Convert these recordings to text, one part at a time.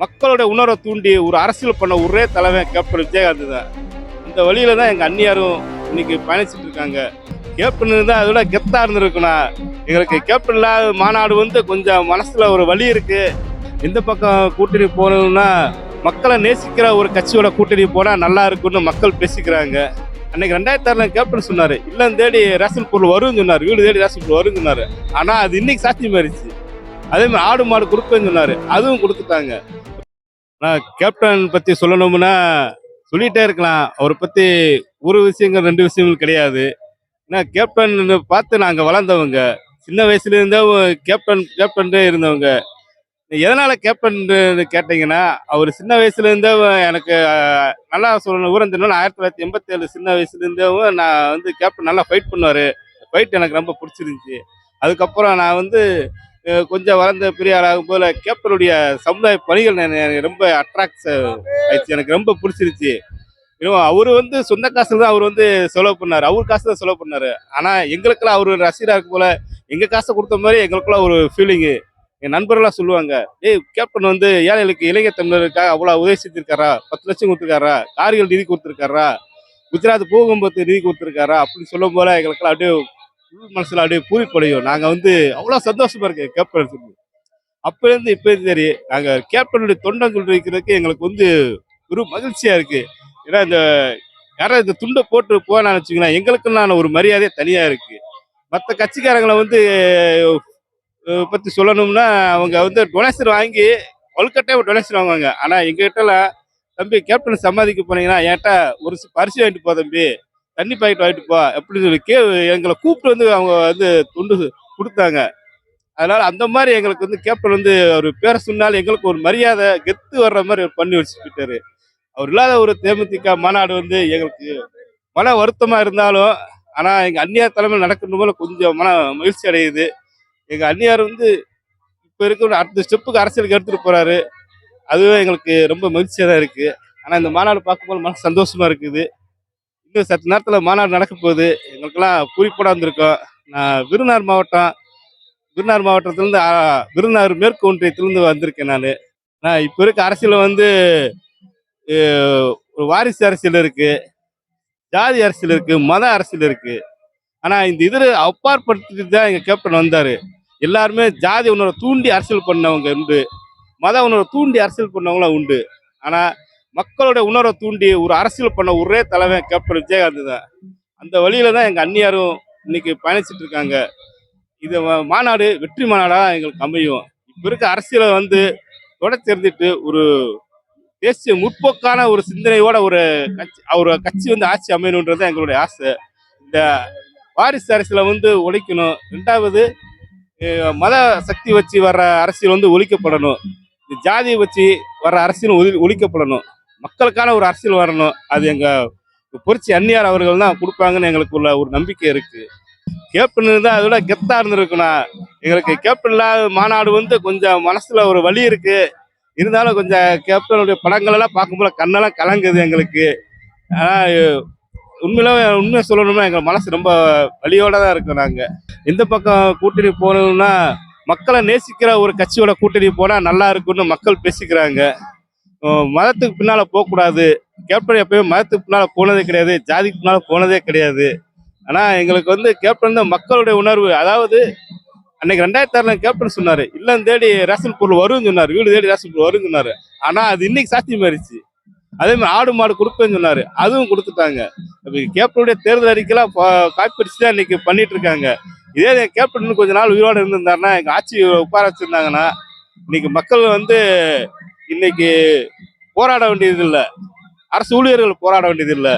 மக்களோட உணர்வை தூண்டி ஒரு அரசியல் பண்ண ஒரே தலைவன் கேப்டன் விஜயகாந்த் தான். அந்த வழியில தான் எங்க அண்ணியாரும் இன்னைக்கு பயணிச்சுட்டு இருக்காங்க. கேப்டன் இருந்தா அதோட கெத்தா இருந்திருக்கணும். எங்களுக்கு கேப்டன் இல்லாத மாநாடு வந்து கொஞ்சம் மனசுல ஒரு வலி இருக்கு. எந்த பக்கம் கூட்டணி போகணும்னா மக்களை நேசிக்கிற ஒரு கட்சியோட கூட்டணி போனா நல்லா இருக்கும்னு மக்கள் பேசிக்கிறாங்க. அன்னைக்கு 2006 கேப்டன் சொன்னாரு, இல்லம் தேடி ரேஷன் பொருள் வரும்னு சொன்னாரு, வீடு தேடி ரேஷன் பொருள் வரும்னு சொன்னாரு. ஆனா அது இன்னைக்கு சாத்தியமாயிருச்சு. அதே மாதிரி ஆடு மாடு கொடுப்பேன்னு சொன்னாரு, அதுவும் கொடுத்துட்டாங்க. நான் கேப்டன் பத்தி சொல்லணும்னா சொல்லிட்டே இருக்கலாம். அவரை பத்தி ஒரு விஷயங்கள் 2 விஷயங்கள் கிடையாது. ஏன்னா கேப்டன் பார்த்து நாங்க வளர்ந்தவங்க. சின்ன வயசுல இருந்தே கேப்டன் கேப்டன் இருந்தவங்க. எதனால கேப்டன் கேட்டீங்கன்னா, அவர் சின்ன வயசுல இருந்தே எனக்கு நல்லா சொல்லணும் விவரம் தெரியணும்னா 1987 சின்ன வயசுல இருந்தே நான் வந்து கேப்டன் நல்லா ஃபைட் பண்ணுவாரு. ஃபைட் எனக்கு ரொம்ப பிடிச்சிருந்துச்சு. அதுக்கப்புறம் நான் வந்து கொஞ்சம் வளர்ந்த பெரிய ஆளாகும் போல கேப்டனுடைய சமுதாய பணிகள் எனக்கு ரொம்ப அட்ராக்ட் ஆயிடுச்சு. எனக்கு ரொம்ப பிடிச்சிருச்சு. இன்னும் அவரு வந்து சொந்த காசுல தான் அவர் வந்து செலவு பண்ணாரு. அவர் காசு தான் செலவு பண்ணாரு. ஆனா எங்களுக்கெல்லாம் அவர் ரசிகரா இருக்கும் போல எங்க காசை கொடுத்த மாதிரி எங்களுக்குள்ள ஒரு ஃபீலிங்கு. என் நண்பர்கள்லாம் சொல்லுவாங்க, ஏய் கேப்டன் வந்து ஏழைகளுக்கு இளைஞர் தமிழருக்காக அவ்வளோ உதவி செஞ்சிருக்காரா, 10 லட்சம் கொடுத்துருக்காரா, கார்கள் நிதி கொடுத்துருக்காரா, குஜராத் பூகம்பத்து நிதி கொடுத்துருக்காரா அப்படின்னு சொல்லும் போல எங்களுக்கெல்லாம் அப்படியே உள் மனசுல அப்படியே பூரிப்படையும். நாங்க வந்து அவ்வளோ சந்தோஷமா இருக்கு கேப்டன் சொல்லி. அப்ப இருந்து இப்ப இருந்து சரி நாங்க கேப்டனுடைய தொண்டன் சொல்லிருக்கிறதுக்கு எங்களுக்கு வந்து ஒரு மகிழ்ச்சியா இருக்கு. ஏன்னா இந்த யாராவது இந்த துண்டை போட்டு போனான்னு வச்சுங்களேன், எங்களுக்குன்னு ஒரு மரியாதை தனியா இருக்கு. மற்ற கட்சிக்காரங்களை வந்து பத்தி சொல்லணும்னா அவங்க வந்து டொனேஷன் வாங்கி வலுக்கட்டாய டொனேஷன் வாங்குவாங்க. ஆனா எங்ககிட்டலாம் தம்பி கேப்டன் சமாதிக்கு போனீங்கன்னா என்கிட்ட ஒரு பரிசு வாங்கிட்டு போ தம்பி, தண்ணி பாக்கெட் வாங்கிட்டு போ அப்படின்னு சொல்லி எங்களை கூப்பிட்டு வந்து அவங்க வந்து துண்டு கொடுத்தாங்க. அதனால அந்த மாதிரி எங்களுக்கு வந்து கேப்டன் வந்து அவர் பேரை சொன்னாலும் எங்களுக்கு ஒரு மரியாதை கெத்து வர்ற மாதிரி பண்ணி வச்சுக்கிட்டாரு. அவர் இல்லாத ஒரு தேமுதிக மாநாடு வந்து எங்களுக்கு மன வருத்தமா இருந்தாலும், ஆனா எங்க அந்நியார் தலைமையில் நடக்கணும் போல கொஞ்சம் மன மகிழ்ச்சி அடையுது. எங்க அந்நியார் வந்து இப்ப இருக்கிற அடுத்த ஸ்டெப்புக்கு அரசியலுக்கு எடுத்துட்டு போறாரு. அதுவே எங்களுக்கு ரொம்ப மகிழ்ச்சியா தான் இருக்கு. ஆனா இந்த மாநாடு பார்க்கும்போது மன சந்தோஷமா இருக்குது. இன்னும் சற்று நேரத்துல மாநாடு நடக்க போகுது. எங்களுக்கெல்லாம் குறிப்போட வந்திருக்கோம். நான் விருதுநகர் மாவட்டத்திலிருந்து விருதுநகர் மேற்கு ஒன்றியத்திலிருந்து வந்திருக்கேன் நானு. நான் இப்ப இருக்க அரசியல் வந்து ஒரு வாரிசு அரசியல் இருக்கு, ஜாதி அரசியல் இருக்கு, மத அரசியல் இருக்கு. ஆனா இந்த அப்பாற்பட்டு தான் எங்க கேப்டன் வந்தாரு. எல்லாருமே ஜாதி உணர்வை தூண்டி அரசியல் பண்ணவங்க உண்டு, மத உணர்வை தூண்டி அரசியல் பண்ணவங்களும் உண்டு. ஆனா மக்களோட உணர்வை தூண்டி ஒரு அரசியல் பண்ண ஒரே தலைவன் கேப்டன் விஜயகாந்த் தான். அந்த வழியில தான் எங்க அண்ணியாரும் இன்னைக்கு பயணிச்சுட்டு இருக்காங்க. இது மாநாடு வெற்றி மாநாடா எங்களுக்கு அமையும். இப்ப இருக்க அரசியலை வந்து தொடர்ச்சி இருந்துட்டு ஒரு தேசிய முற்போக்கான ஒரு சிந்தனையோட ஒரு கட்சி வந்து ஆட்சி அமையணுன்றது எங்களுடைய ஆசை. இந்த வாரிசு அரசியலை வந்து ஒழிக்கணும். 2வது மத சக்தி வச்சு வர்ற அரசியல் வந்து ஒழிக்கப்படணும். இந்த ஜாதியை வச்சு வர்ற அரசியல் ஒழிக்கப்படணும். மக்களுக்கான ஒரு அரசியல் வரணும். அது எங்க புரட்சி அந்நியார் அவர்கள் தான் கொடுப்பாங்கன்னு எங்களுக்கு உள்ள ஒரு நம்பிக்கை இருக்கு. கேப்டன் இருந்தா அதோட கெத்தா இருந்திருக்கணும். எங்களுக்கு கேப்டன் இல்லாத மாநாடு வந்து கொஞ்சம் மனசுல ஒரு வலி இருக்கு. இருந்தாலும் கொஞ்சம் கேப்டனுடைய படங்கள் எல்லாம் பார்க்கும்போது கண்ணெல்லாம் கலங்குது எங்களுக்கு. ஆனா உண்மையை சொல்லணும்னா எங்க மனசு ரொம்ப வலியோட தான் இருக்கோம் நாங்க. எந்த பக்கம் கூட்டணி போகணும்னா மக்களை நேசிக்கிற ஒரு கட்சியோட கூட்டணி போனா நல்லா இருக்கும்னு மக்கள் பேசிக்கிறாங்க. மதத்துக்கு பின்னால போகக்கூடாது. கேப்டன் எப்பயும் மதத்துக்கு பின்னால போனதே கிடையாது, ஜாதிக்கு பின்னால போனதே கிடையாது. ஆனா எங்களுக்கு வந்து கேப்டன் தான் மக்களுடைய உணர்வு. அதாவது அன்னைக்கு 2006 கேப்டன் சொன்னாரு, இல்லம் தேடி ரேஷன் பொருள் வரும்னு சொன்னாரு, வீடு தேடி ரேஷன் பொருள் வரும்னு சொன்னாரு. ஆனா அது இன்னைக்கு சாத்தியமாயிருச்சு. அதே மாதிரி ஆடு மாடு கொடுப்பேன்னு சொன்னாரு, அதுவும் கொடுத்துட்டாங்க. கேப்டனுடைய தேர்தல் அறிக்கைலாம் காப்பிடிச்சு தான் இன்னைக்கு பண்ணிட்டு இருக்காங்க. இதே கேப்டன் இன்னும் கொஞ்ச நாள் உயிரோடு இருந்திருந்தாருன்னா எங்க ஆட்சி உட்கார வச்சிருந்தாங்கன்னா இன்னைக்கு மக்கள் வந்து இன்னைக்கு போராட வேண்டியது இல்லை, அரசு ஊழியர்கள் போராட வேண்டியது இல்லை,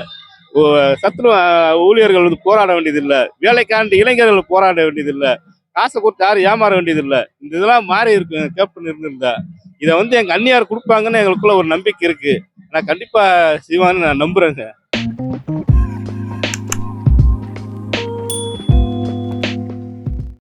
சத்துணவு ஊழியர்கள் வந்து போராட வேண்டியது இல்லை, வேலைக்காண்டி இளைஞர்கள் போராட வேண்டியது இல்லை, காசை கொடுத்து யாரும் ஏமாற வேண்டியது இல்லை. இந்த இதெல்லாம் மாறி இருக்கு கேப்டன் இருந்திருந்தா. இதை வந்து எங்க அந்நியார் கொடுப்பாங்கன்னு எங்களுக்குள்ள ஒரு நம்பிக்கை இருக்கு. நான் கண்டிப்பா செய்வான்னு நான் நம்புறேங்க.